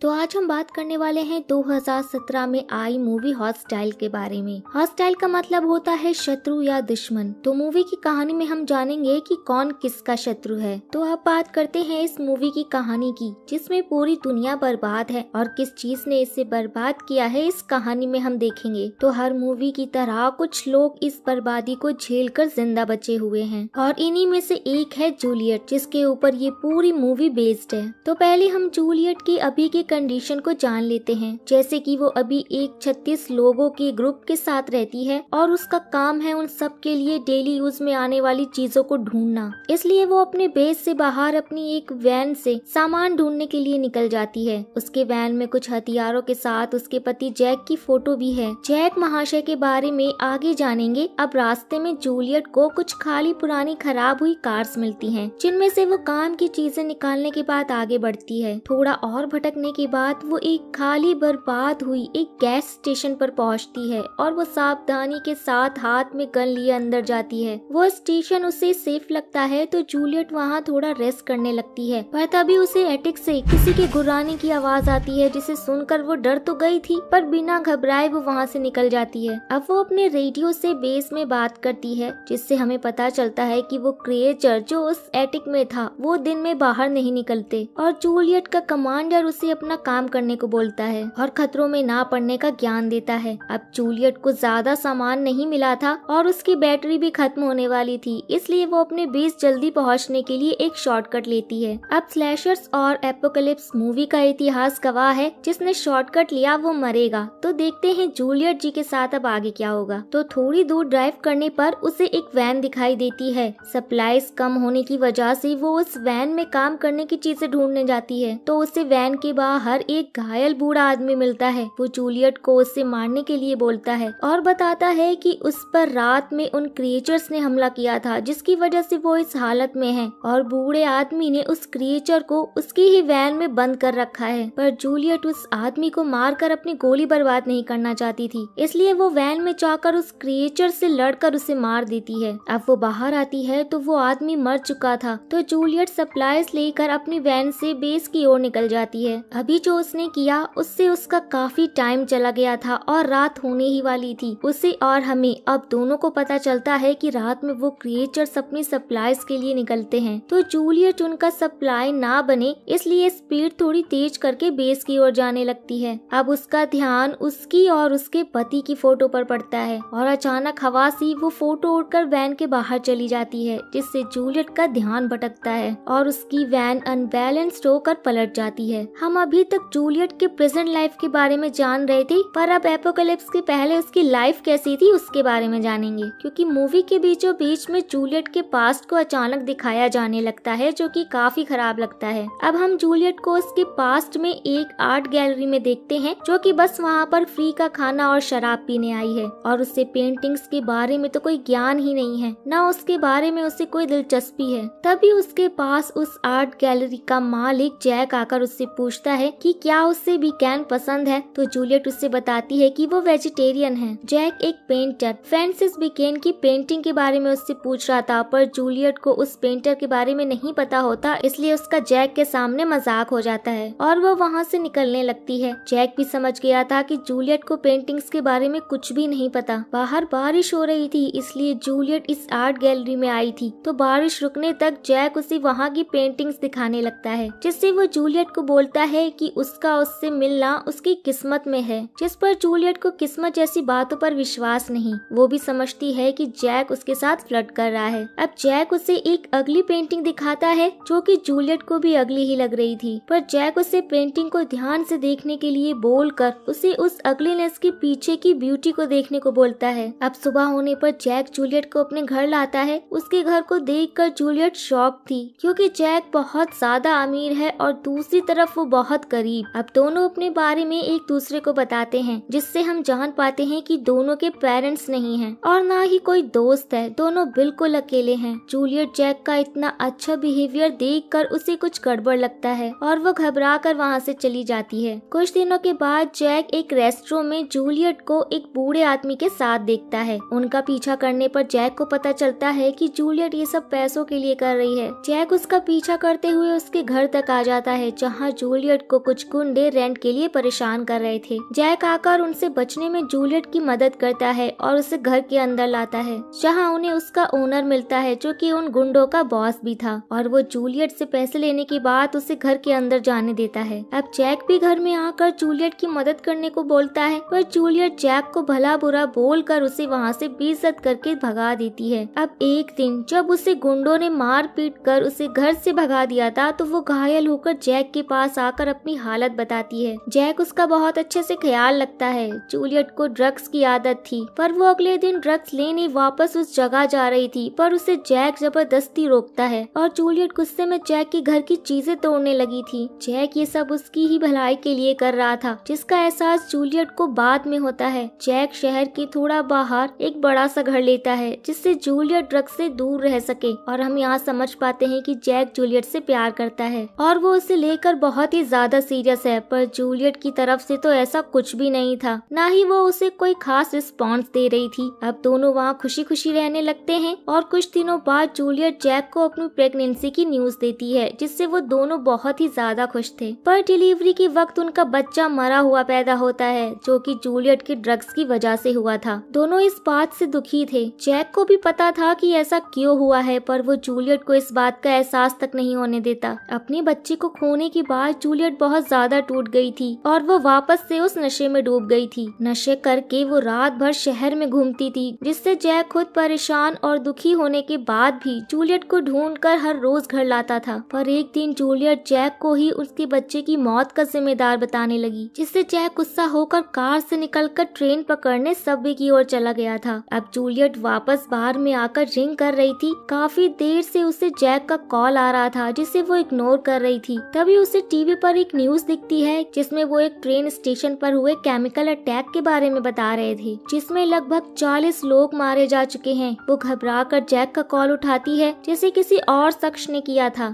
तो आज हम बात करने वाले हैं 2017 में आई मूवी हॉस्टाइल के बारे में। हॉस्टाइल का मतलब होता है शत्रु या दुश्मन। तो मूवी की कहानी में हम जानेंगे कि कौन किसका शत्रु है। तो अब बात करते हैं इस मूवी की कहानी की, जिसमें पूरी दुनिया बर्बाद है और किस चीज ने इसे बर्बाद किया है इस कहानी में हम देखेंगे। तो हर मूवी की तरह कुछ लोग इस बर्बादी को झेल कर जिंदा बचे हुए हैं और इन्हीं में से एक है जूलियट, जिसके ऊपर ये पूरी मूवी बेस्ड है। तो पहले हम जूलियट की अभी की कंडीशन को जान लेते हैं। जैसे कि वो अभी एक 36 लोगों के ग्रुप के साथ रहती है और उसका काम है उन सब के लिए डेली यूज में आने वाली चीजों को ढूंढना। इसलिए वो अपने बेस से बाहर अपनी एक वैन से सामान ढूंढने के लिए निकल जाती है। उसके वैन में कुछ हथियारों के साथ उसके पति जैक की फोटो भी है। जैक महाशय के बारे में आगे जानेंगे। अब रास्ते में जूलियट को कुछ खाली पुरानी खराब हुई कार्स मिलती हैं, जिनमें से वो काम की चीजें निकालने के बाद आगे बढ़ती है। थोड़ा और भटकने के बाद वो एक खाली बर्बाद हुई एक गैस स्टेशन पर पहुंचती है और वो सावधानी के साथ हाथ में गन लिए अंदर जाती है। वो स्टेशन उसे सेफ लगता है तो जूलियट वहाँ थोड़ा रेस्ट करने लगती है, पर तभी उसे एटिक से किसी के गुर्राने की आवाज आती है, जिसे सुनकर वो डर तो गई थी पर बिना घबराए वो वहाँ से निकल जाती है। अब वो अपने रेडियो से बेस में बात करती है, जिससे हमें पता चलता है कि वो क्रिएचर जो उस एटिक में था वो दिन में बाहर नहीं निकलते और जूलियट का कमांडर उसे अपना काम करने को बोलता है और खतरों में ना पड़ने का ज्ञान देता है। अब जूलियट को ज्यादा सामान नहीं मिला था और उसकी बैटरी भी खत्म होने वाली थी, इसलिए वो अपने बेस जल्दी पहुंचने के लिए एक शॉर्टकट लेती है। अब स्लैशर्स और एपोकलिप्स मूवी का इतिहास गवाह है, जिसने शॉर्टकट लिया वो मरेगा। तो देखते हैं जूलियट जी के साथ अब आगे क्या होगा। तो थोड़ी दूर ड्राइव करने पर उसे एक वैन दिखाई देती है। सप्लाईज कम होने की वजह से वो उस वैन में काम करने की चीजें ढूंढने जाती है। तो उसे वैन के बाहर एक घायल बूढ़ा आदमी मिलता है। वो जूलियट को उससे मारने के लिए बोलता है और बताता है कि उस पर रात में उन क्रिएचर्स ने हमला किया था, जिसकी वजह से वो इस हालत में है और बूढ़े आदमी ने उस क्रिएचर को उसकी ही वैन में बंद कर रखा है। पर जूलियट उस आदमी को मारकर अपनी गोली बर्बाद नहीं करना चाहती थी, इसलिए वो वैन में जाकर उस क्रिएचर से लड़कर उसे मार देती है। अब वो बाहर आती है तो वो आदमी मर चुका था। तो जूलियट सप्लाईज लेकर अपनी वैन से बेस की ओर निकल जाती है। अभी जो उसने किया उससे उसका काफी टाइम चला गया था और रात होने ही वाली थी। उसे और हमें अब दोनों को पता चलता है कि रात में वो क्रिएचर्स अपनी सप्लाईज के लिए निकलते हैं। तो जूलियट उनका सप्लाई ना बने इसलिए स्पीड थोड़ी तेज करके बेस की ओर जाने लगती है। अब उसका ध्यान उसकी और उसके पति की फोटो पर पड़ता है और अचानक हवा से वो फोटो उड़कर वैन के बाहर चली जाती है, जिससे जूलियट का ध्यान भटकता है और उसकी वैन अनबैलेंस्ड होकर पलट जाती है। हम अभी तक जूलियट के प्रेजेंट लाइफ के बारे में जान रहे थे, पर अब एपोकलिप्स के पहले उसकी लाइफ कैसी थी उसके बारे में जानेंगे, क्योंकि मूवी के बीचों बीच में जूलियट के पास्ट को अचानक दिखाया जाने लगता है, जो कि काफी खराब लगता है। अब हम जूलियट को उसके पास्ट में एक आर्ट गैलरी में देखते हैं, जो कि बस वहाँ पर फ्री का खाना और शराब पीने आई है और उससे पेंटिंग्स के बारे में तो कोई ज्ञान ही नहीं है, न उसके बारे में उसे कोई दिलचस्पी है। तभी उसके पास उस आर्ट गैलरी का मालिक जैक आकर उससे पूछता है कि क्या उससे बीकैन पसंद है। तो जूलियट उससे बताती है कि वो वेजिटेरियन है। जैक एक पेंटर फ्रांसिस बीकैन की पेंटिंग के बारे में उससे पूछ रहा था, पर जूलियट को उस पेंटर के बारे में नहीं पता होता, इसलिए उसका जैक के सामने मजाक हो जाता है और वो वहाँ से निकलने लगती है। जैक भी समझ गया था कि जूलियट को पेंटिंग्स के बारे में कुछ भी नहीं पता। बाहर बारिश हो रही थी, इसलिए जूलियट इस आर्ट गैलरी में आई थी। तो बारिश रुकने तक जैक उसे वहाँ की पेंटिंग्स दिखाने लगता है, जिससे वो जूलियट को बोलता है कि उसका उससे मिलना उसकी किस्मत में है, जिस पर जूलियट को किस्मत जैसी बातों पर विश्वास नहीं। वो भी समझती है कि जैक उसके साथ फ्लर्ट कर रहा है। अब जैक उसे एक अगली पेंटिंग दिखाता है, जो कि जूलियट को भी अगली ही लग रही थी, पर जैक उसे पेंटिंग को ध्यान से देखने के लिए बोलकर उसे उस अगलीनेस के पीछे की ब्यूटी को देखने को बोलता है। अब सुबह होने पर जैक जूलियट को अपने घर लाता है। उसके घर को देखकर जूलियट शॉक थी, क्योंकि जैक बहुत ज्यादा अमीर है और दूसरी तरफ वो बहुत गरीब। अब दोनों अपने बारे में एक दूसरे को बताते हैं, जिससे हम जान पाते हैं कि दोनों के पेरेंट्स नहीं हैं और ना ही कोई दोस्त है, दोनों बिल्कुल अकेले हैं। जूलियट जैक का इतना अच्छा बिहेवियर देखकर उसे कुछ गड़बड़ लगता है और वो घबरा कर वहाँ से चली जाती है। कुछ दिनों के बाद जैक एक रेस्टोरेंट में जूलियट को एक बूढ़े आदमी के साथ देखता है। उनका पीछा करने पर जैक को पता चलता है कि जूलियट ये सब पैसों के लिए कर रही है। जैक उसका पीछा करते हुए उसके घर तक आ जाता है, जहाँ जूलियट को कुछ गुंडे रेंट के लिए परेशान कर रहे थे। जैक आकर उनसे बचने में जूलियट की मदद करता है और उसे घर के अंदर लाता है, जहां उन्हें उसका ओनर मिलता है जो कि उन गुंडों का बॉस भी था, और वो जूलियट से पैसे लेने के बाद उसे घर के अंदर जाने देता है। अब जैक भी घर में आकर जूलियट की मदद करने को बोलता है, पर जूलियट जैक को भला बुरा बोलकर उसे वहाँ से बेइज्जत करके भगा देती है। अब एक दिन जब उसे गुंडों ने मार पीट कर उसे घर से भगा दिया था, तो वो घायल होकर जैक के पास आकर अपनी हालत बताती है। जैक उसका बहुत अच्छे से ख्याल रखता है। जूलियट को ड्रग्स की आदत थी, पर वो अगले दिन ड्रग्स लेने वापस उस जगह जा रही थी, पर उसे जैक जबरदस्ती रोकता है और जूलियट गुस्से में जैक के घर की चीजें तोड़ने लगी थी। जैक ये सब उसकी ही भलाई के लिए कर रहा था, जिसका एहसास जूलियट को बाद में होता है। जैक शहर के थोड़ा बाहर एक बड़ा सा घर लेता है, जिससे जूलियट ड्रग्स से दूर रह सके, और हम यहाँ समझ पाते हैं कि जैक जूलियट से प्यार करता है और वो उसे लेकर बहुत ही ज्यादा सीरियस है। पर जूलियट की तरफ से तो ऐसा कुछ भी नहीं था, ना ही वो उसे कोई खास रिस्पॉन्स दे रही थी। अब दोनों वहाँ खुशी खुशी रहने लगते हैं और कुछ दिनों बाद जूलियट जैक को अपनी प्रेगनेंसी की न्यूज देती है, जिससे वो दोनों बहुत ही ज्यादा खुश थे। पर डिलीवरी के वक्त उनका बच्चा मरा हुआ पैदा होता है, जो कि जूलियट के ड्रग्स की वजह से हुआ था। दोनों इस बात से दुखी थे। जैक को भी पता था कि ऐसा क्यों हुआ है, पर वो जूलियट को इस बात का एहसास तक नहीं होने देता। अपने बच्चे को खोने के बाद जूलियट बहुत ज्यादा टूट गई थी और वो वापस से उस नशे में डूब गई थी। नशे करके वो रात भर शहर में घूमती थी, जिससे जैक खुद परेशान और दुखी होने के बाद भी जूलियट को ढूंढकर हर रोज घर लाता था। पर एक दिन जूलियट जैक को ही उसके बच्चे की मौत का जिम्मेदार बताने लगी, जिससे जैक गुस्सा होकर कार से निकलकर ट्रेन पकड़ने सबवे की ओर चला गया था। अब जूलियट वापस बार में आकर रिंग कर रही थी। काफी देर से उसे जैक का कॉल आ रहा था, जिसे वो इग्नोर कर रही थी। तभी उसे टीवी पर एक न्यूज दिखती है, जिसमें वो एक ट्रेन स्टेशन पर हुए केमिकल अटैक के बारे में बता रहे थे, जिसमें लगभग 40 लोग मारे जा चुके हैं। वो घबराकर जैक का कॉल उठाती है, जैसे किसी और शख्स ने किया था।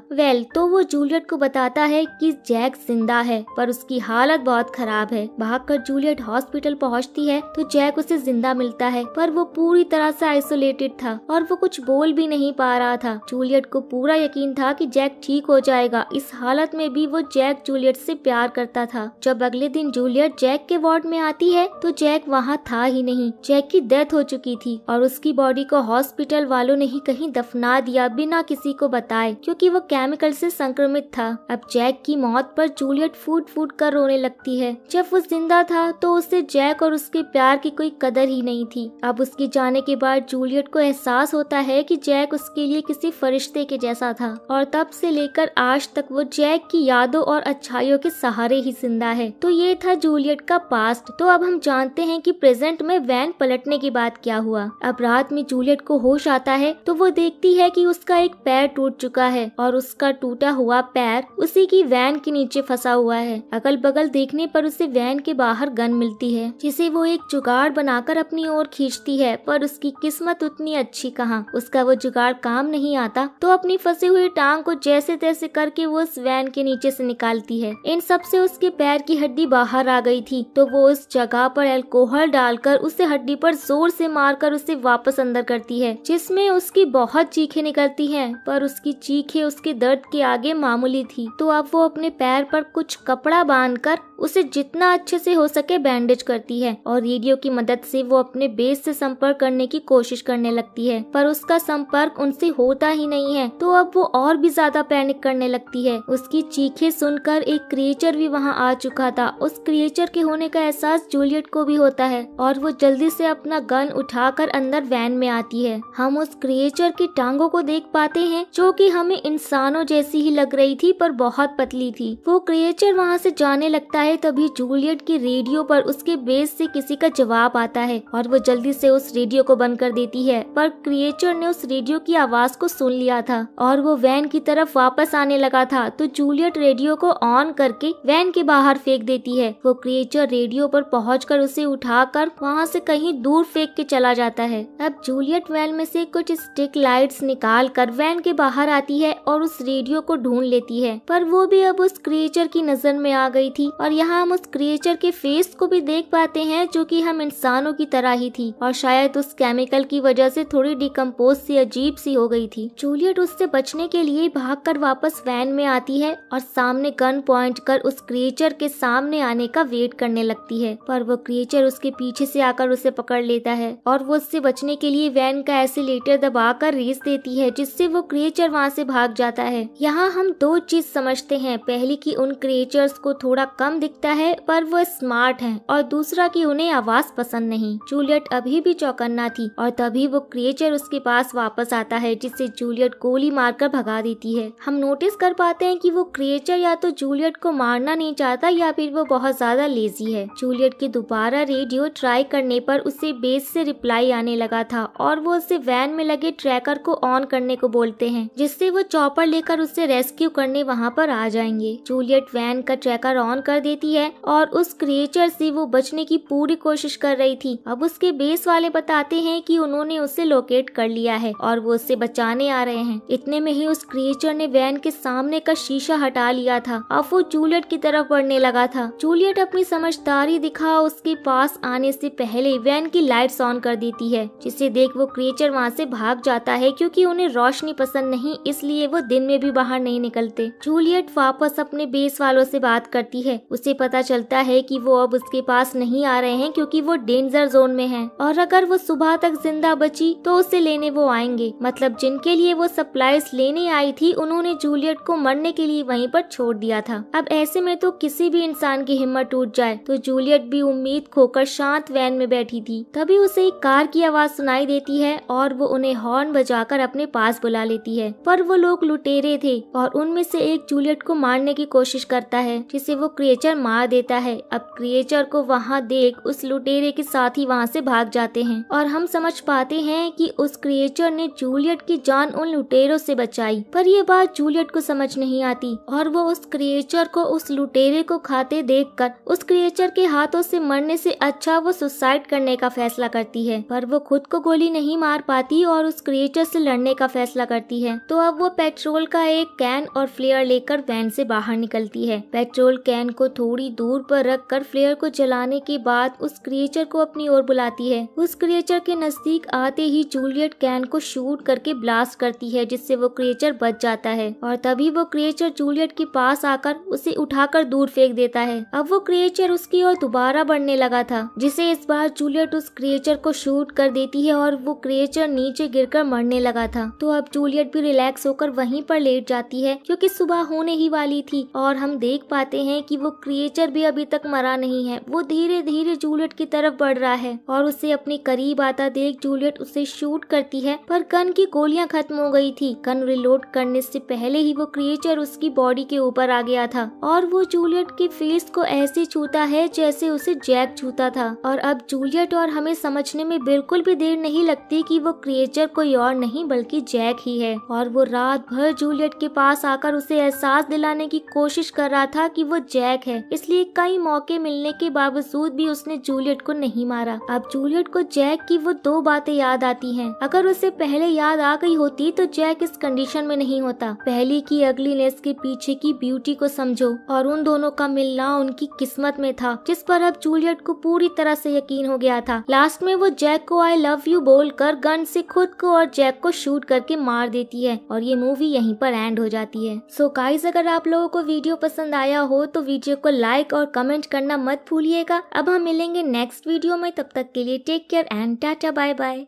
तो वो जूलियट को बताता है कि जैक जिंदा है, पर उसकी हालत बहुत खराब है। भागकर जूलियट हॉस्पिटल पहुंचती है तो जैक उसे जिंदा मिलता है, पर वो पूरी तरह से आइसोलेटेड था और वो कुछ बोल भी नहीं पा रहा था। जूलियट को पूरा यकीन था कि जैक ठीक हो जाएगा। इस हालत में भी वो जैक जूलियट से प्यार करता था। जब अगले दिन जूलियट जैक के वार्ड में आती है तो जैक वहाँ था ही नहीं। जैक की डेथ हो चुकी थी और उसकी बॉडी को हॉस्पिटल वालों ने ही कहीं दफना दिया बिना किसी को बताए, क्योंकि वो केमिकल से संक्रमित था। अब जैक की मौत पर जूलियट फूट फूट कर रोने लगती है। जब वो जिंदा था तो उसे जैक और उसके प्यार की कोई कदर ही नहीं थी। अब उसके जाने के बाद जूलियट को एहसास होता है कि जैक उसके लिए किसी फरिश्ते के जैसा था, और तब से लेकर आज तक वो जैक की यादों और अच्छाइयों के सहारे ही जिंदा है। तो ये था जूलियट का पास्ट। तो अब हम जानते हैं कि प्रेजेंट में वैन पलटने के बाद क्या हुआ। अब रात में जूलियट को होश आता है तो वो देखती है कि उसका एक पैर टूट चुका है और उसका टूटा हुआ पैर उसी की वैन के नीचे फंसा हुआ है। अगल बगल देखने पर उसे वैन के बाहर गन मिलती है, जिसे वो एक जुगाड़ बनाकर अपनी ओर खींचती है, पर उसकी किस्मत उतनी अच्छी कहाँ। उसका वो जुगाड़ काम नहीं आता तो अपनी फंसी हुई टांग को जैसे तैसे करके वो उस वैन के नीचे से निकालती है। इन सब से उसके पैर की हड्डी बाहर आ गई थी, तो वो उस जगह पर अल्कोहल डालकर उसे हड्डी पर जोर से मारकर उसे वापस अंदर करती है, जिसमें उसकी बहुत चीखें निकलती हैं, पर उसकी चीखें उसके दर्द के आगे मामूली थी। तो अब वो अपने पैर पर कुछ कपड़ा बांधकर उसे जितना अच्छे से हो सके बैंडेज करती है और रेडियो की मदद से वो अपने बेस से संपर्क करने की कोशिश करने लगती है, पर उसका संपर्क उनसे होता ही नहीं है। तो अब वो और भी ज्यादा पैनिक करने लगती है। उसकी चीखें सुनकर एक क्रिएचर भी वहाँ आ चुका था। उस क्रिएचर के होने का एहसास जूलियट को भी होता है और वो जल्दी से अपना गन उठाकर अंदर वैन में आती है। हम उस क्रिएचर की टांगों को देख पाते हैं, जो कि हमें इंसानों जैसी ही लग रही थी, पर बहुत पतली थी। वो क्रिएचर वहाँ से जाने लगता है, तभी जूलियट की रेडियो पर उसके बेस से किसी का जवाब आता है और वो जल्दी से उस रेडियो को बंद कर देती है, पर क्रिएचर ने उस रेडियो की आवाज को सुन लिया था और वो वैन की तरफ वापस आने लगा था। तो जूलियट रेडियो को ऑन करके वैन के बाहर फेंक देती है। वो क्रिएचर रेडियो पर पहुंचकर उसे उठाकर वहाँ से कहीं दूर फेंक के चला जाता है। अब जूलियट वैन में से कुछ स्टिक लाइट्स निकाल कर वैन के बाहर आती है और उस रेडियो को ढूंढ लेती है, पर वो भी अब उस क्रिएचर की नजर में आ गई थी। और यहाँ हम उस क्रिएचर के फेस को भी देख पाते हैं, जो कि हम इंसानों की तरह ही थी और शायद उस केमिकल की वजह से थोड़ी डिकम्पोज सी अजीब सी हो गई थी। जूलियट उससे बचने के लिए भागकर वापस वैन में आती है और सामने गन पॉइंट कर उस क्रिएचर के सामने आने का वेट करने लगती है, पर वो क्रिएचर उसके पीछे से आकर उसे पकड़ लेता है और वो उससे बचने के लिए वैन का एस्केलेटर दबाकर रेस देती है, जिससे वो क्रिएचर वहाँ से भाग जाता है। यहाँ हम दो चीज समझते हैं, पहली कि उन क्रिएचर्स को थोड़ा कम दिखता है पर वो स्मार्ट हैं, और दूसरा कि उन्हें आवाज पसंद नहीं। जूलियट अभी भी चौकन्ना थी और तभी वो क्रिएचर उसके पास वापस आता है, जिससे जूलियट गोली मारकर भगा देती है। हम नोटिस कर पाते हैं कि वो क्रिएचर या तो जूलियट को मारना नहीं चाहता या फिर वो बहुत ज्यादा लेजी है। जूलियट के दोबारा रेडियो ट्राई करने पर उसे बेस से रिप्लाई आने लगा था और वो उसे वैन में लगे ट्रैकर को ऑन करने को बोलते हैं, जिससे वो चॉपर लेकर उसे रेस्क्यू करने वहाँ पर आ जाएंगे। जूलियट वैन का ट्रैकर ऑन कर देती है और उस क्रिएचर से वो बचने की पूरी कोशिश कर रही थी। अब उसके बेस वाले बताते हैं कि उन्होंने उसे लोकेट कर लिया है और वो उससे बचाने आ रहे हैं। इतने में ही उस क्रिएचर ने वैन के सामने का शीशा हटा लिया था। अब वो जूलियट की तरफ बढ़ने लगा था। जूलियट अपनी समझदारी दिखा उसके पास आने से पहले वैन की लाइट्स ऑन कर देती है, जिसे देख वो क्रिएचर वहाँ से भाग जाता है, क्योंकि उन्हें रोशनी पसंद नहीं, इसलिए वो दिन में भी बाहर नहीं निकलते। जूलियट वापस अपने बेस वालों से बात करती है। उसे पता चलता है कि वो अब उसके पास नहीं आ रहे हैं क्योंकि वो डेंजर जोन में है, और अगर वो सुबह तक जिंदा बची तो उसे लेने वो आएंगे। मतलब जिनके लिए वो सप्लाईज लेने आई थी उन्होंने जूलियट को मरने के लिए वहीं पर छोड़ दिया था। अब ऐसे में तो किसी भी इंसान की हिम्मत टूट जाए, तो जूलियट भी उम्मीद खोकर शांत वैन में बैठी थी। तभी उसे एक कार की आवाज सुनाई देती है और वो उन्हें हॉर्न बजाकर अपने पास बुला लेती है, पर वो लोग लुटेरे थे और उनमें से एक जूलियट को मारने की कोशिश करता है, जिसे वो क्रिएचर मार देता है। अब क्रिएचर को वहाँ देख उस लुटेरे के साथ ही वहाँ से भाग जाते हैं और हम समझ पाते हैं कि उस क्रिएचर ने जूलियट की जान उन लुटेरों से बचाई। पर ये बात जूलियट को समझ नहीं आती और वो उस क्रिएचर को उस लुटेरे को खाते देखकर उस क्रिएचर के हाथों से मरने से अच्छा वो सुसाइड करने का फैसला करती है। पर वो खुद को गोली नहीं मार पाती और उस क्रिएचर से लड़ने का फैसला करती है। तो अब वो पेट्रोल का एक कैन और फ्लेयर लेकर वैन से बाहर निकलती है। पेट्रोल कैन को थोड़ी दूर पर रखकर फ्लेयर को जलाने के बाद उस क्रिएचर को अपनी ओर बुलाती है। उस क्रिएचर के नजदीक आते ही जूलियट कैन को शूट करके ब्लास्ट करती है, जिससे वो क्रिएचर बच जाता है और तभी वो क्रिएचर जूलियट के पास आकर उसे उठाकर दूर फेंक देता है। अब वो क्रिएचर उसकी ओर दोबारा बढ़ने लगा था, जिसे इस बार जूलियट उस क्रिएचर को शूट कर देती है और वो क्रिएचर नीचे गिरकर मरने लगा था। तो अब जूलियट भी रिलैक्स होकर वहीं पर लेट जाती है, क्योंकि सुबह होने ही वाली थी और हम देख पाते हैं कि वो क्रिएचर भी अभी तक मरा नहीं है। वो धीरे धीरे जूलियट की तरफ बढ़ रहा है और उसे अपने करीब आता देख जूलियट उसे शूट करती है, पर गन की गोलियां खत्म हो गई थी। गन रिलोड करने से पहले ही वो क्रिएचर उसकी बॉडी के ऊपर आ गया था और वो जूलियट के फेस को ऐसे छूता है जैसे उसे जैक छूता था। और अब जूलियट और हमें समझने में बिल्कुल भी देर नहीं लगती कि वो क्रिएचर कोई और नहीं बल्कि जैक ही है, और वो रात भर जूलियट के पास आकर उसे एहसास दिलाने की कोशिश कर रहा था कि वो जैक है। इसलिए कई मौके मिलने के बावजूद भी उसने जूलियट को नहीं मारा। अब जूलियट को जैक की वो दो बातें याद आती हैं। अगर उसे पहले याद आ गई होती तो जैक इस कंडीशन में नहीं होता। पहली की अगलीनेस के पीछे की ब्यूटी को समझो, और उन दोनों का मिलना उनकी किस्मत में था, जिस पर अब जूलियट को पूरी तरह से यकीन हो गया था। लास्ट में वो जैक को आई लव यू बोलकर गन से खुद को और जैक को शूट करके मार देती है और ये मूवी यहीं पर एंड हो जाती है। सो गाइस, अगर आप लोगों को वीडियो पसंद आया हो तो वीडियो को लाइक और कमेंट करना मत भूलिएगा। अब हम मिलेंगे नेक्स्ट वीडियो में, तब तक के लिए टेक केयर एंड टाटा बाय बाय।